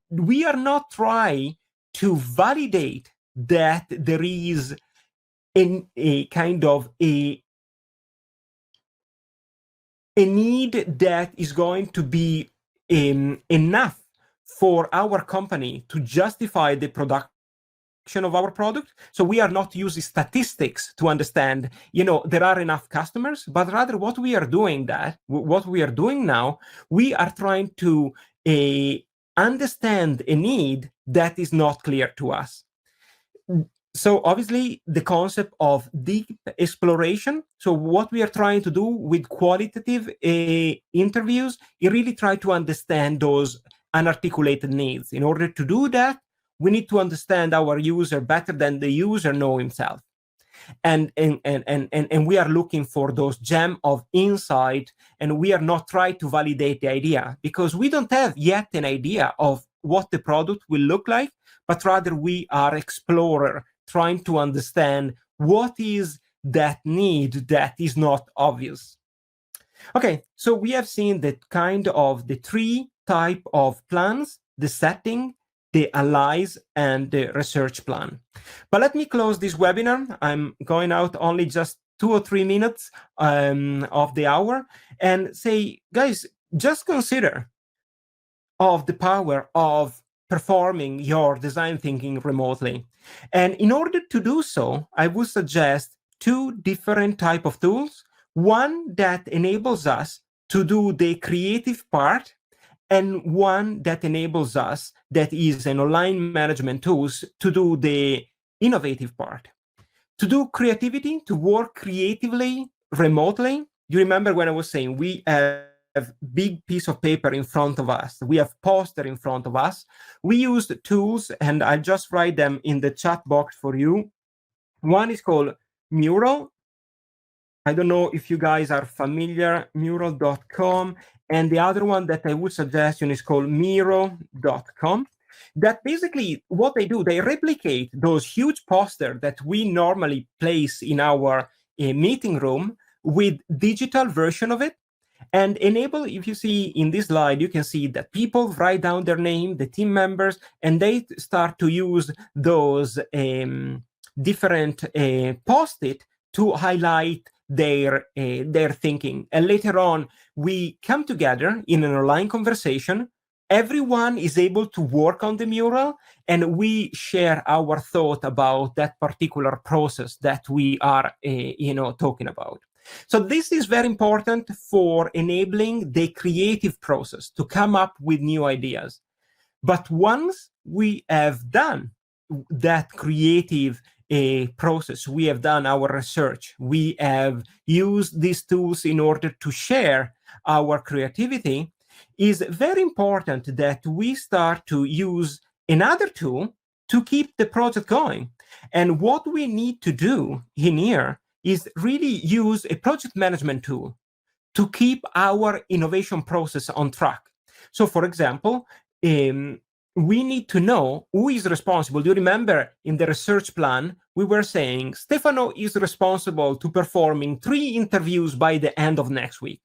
we are not trying to validate that there is a kind of a need that is going to be enough for our company to justify the production of our product. So we are not using statistics to understand, there are enough customers, but rather what we are doing now, we are trying to understand a need that is not clear to us. So obviously the concept of deep exploration. So what we are trying to do with qualitative interviews is really try to understand those unarticulated needs. In order to do that, we need to understand our user better than the user know himself. And we are looking for those gem of insight, and we are not trying to validate the idea because we don't have yet an idea of what the product will look like, but rather we are explorer trying to understand what is that need that is not obvious. Okay, so we have seen that kind of the 3 type of plans: the setting, the allies, and the research plan. But let me close this webinar. I'm going out only just 2 or 3 minutes of the hour and say, guys, just consider of the power of performing your design thinking remotely. And in order to do so, I would suggest 2 different type of tools. One that enables us to do the creative part, and one that enables us, that is an online management tools, to do the innovative part. To do creativity, to work creatively remotely. You remember when I was saying we have big piece of paper in front of us, we have poster in front of us. We use tools, and I'll just write them in the chat box for you. One is called Mural, I don't know if you guys are familiar, mural.com. And the other one that I would suggest is called miro.com. That basically what they do, they replicate those huge posters that we normally place in our meeting room with digital version of it, and enable, if you see in this slide, you can see that people write down their name, the team members, and they start to use those different post-it to highlight their thinking. And later on, we come together in an online conversation. Everyone is able to work on the mural, and we share our thought about that particular process that we are talking about. So this is very important for enabling the creative process to come up with new ideas. But once we have done that creative process, we have done our research, we have used these tools in order to share our creativity, is very important that we start to use another tool to keep the project going. And what we need to do in here is really use a project management tool to keep our innovation process on track. So, for example, we need to know who is responsible. Do you remember in the research plan, we were saying Stefano is responsible to performing 3 interviews by the end of next week.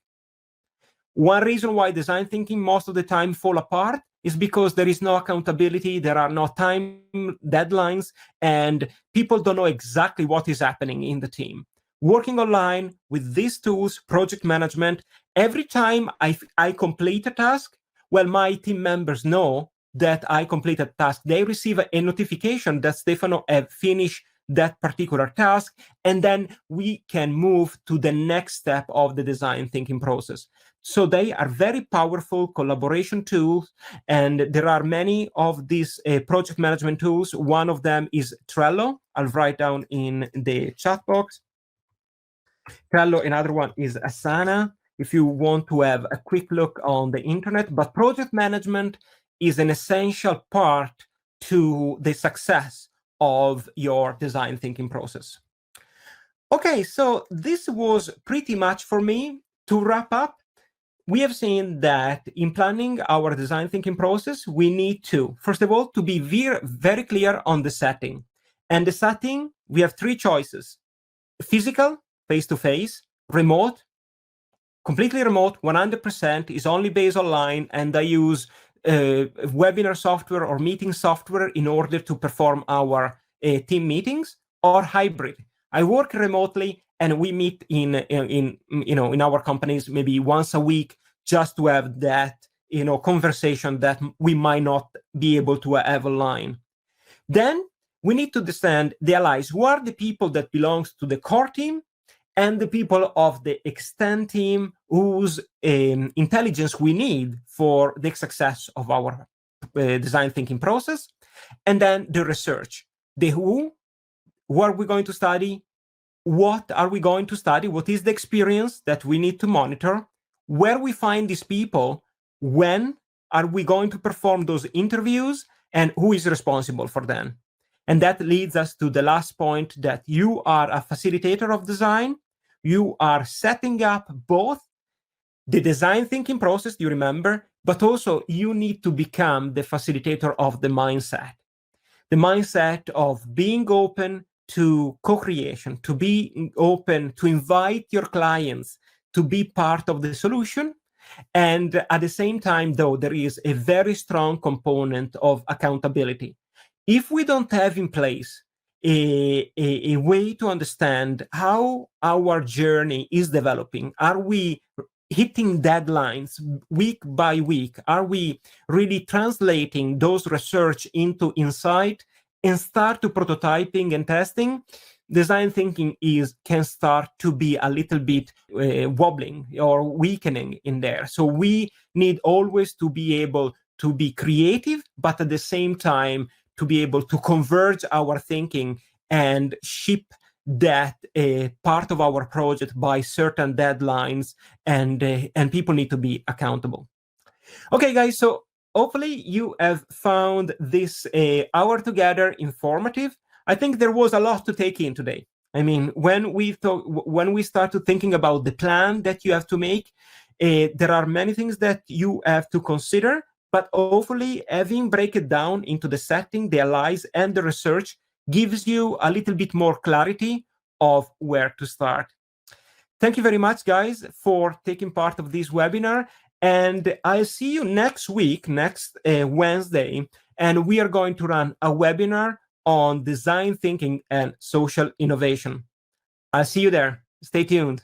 One reason why design thinking most of the time fall apart is because there is no accountability, there are no time deadlines, and people don't know exactly what is happening in the team. Working online with these tools, project management, every time I complete a task, well, my team members know that I completed a task. They receive a notification that Stefano have finished that particular task, and then we can move to the next step of the design thinking process. So they are very powerful collaboration tools, and there are many of these project management tools. One of them is Trello. I'll write down in the chat box. Trello, another one is Asana, if you want to have a quick look on the internet. But project management is an essential part to the success of your design thinking process. Okay, so this was pretty much for me. To wrap up, we have seen that in planning our design thinking process, we need to, first of all, to be very clear on the setting. And the setting, we have 3 choices: physical, face-to-face, remote, completely remote, 100%, is only based online, and I use webinar software or meeting software in order to perform our team meetings, or hybrid. I work remotely, and we meet in our companies maybe once a week, just to have that conversation that we might not be able to have online. Then we need to understand the allies. Who are the people that belongs to the core team, and the people of the extend team whose intelligence we need for the success of our design thinking process. And then the research. The who are we going to study? What are we going to study? What is the experience that we need to monitor? Where we find these people? When are we going to perform those interviews? And who is responsible for them? And that leads us to the last point, that you are a facilitator of design. You are setting up both the design thinking process, you remember, but also you need to become the facilitator of the mindset. The mindset of being open to co-creation, to be open to invite your clients to be part of the solution. And at the same time, though, there is a very strong component of accountability. If we don't have in place a way to understand how our journey is developing, are we hitting deadlines week by week? Are we really translating those research into insight and start to prototyping and testing? Design thinking can start to be a little bit wobbling or weakening in there. So we need always to be able to be creative, but at the same time to be able to converge our thinking and ship that part of our project by certain deadlines, and people need to be accountable. Okay, guys, so hopefully you have found this hour together informative. I think there was a lot to take in today. I mean, when we start to thinking about the plan that you have to make, there are many things that you have to consider, but hopefully having break it down into the setting, the allies, and the research gives you a little bit more clarity of where to start. Thank you very much, guys, for taking part of this webinar. And I'll see you next week, next Wednesday, and we are going to run a webinar on design thinking and social innovation. I'll see you there. Stay tuned.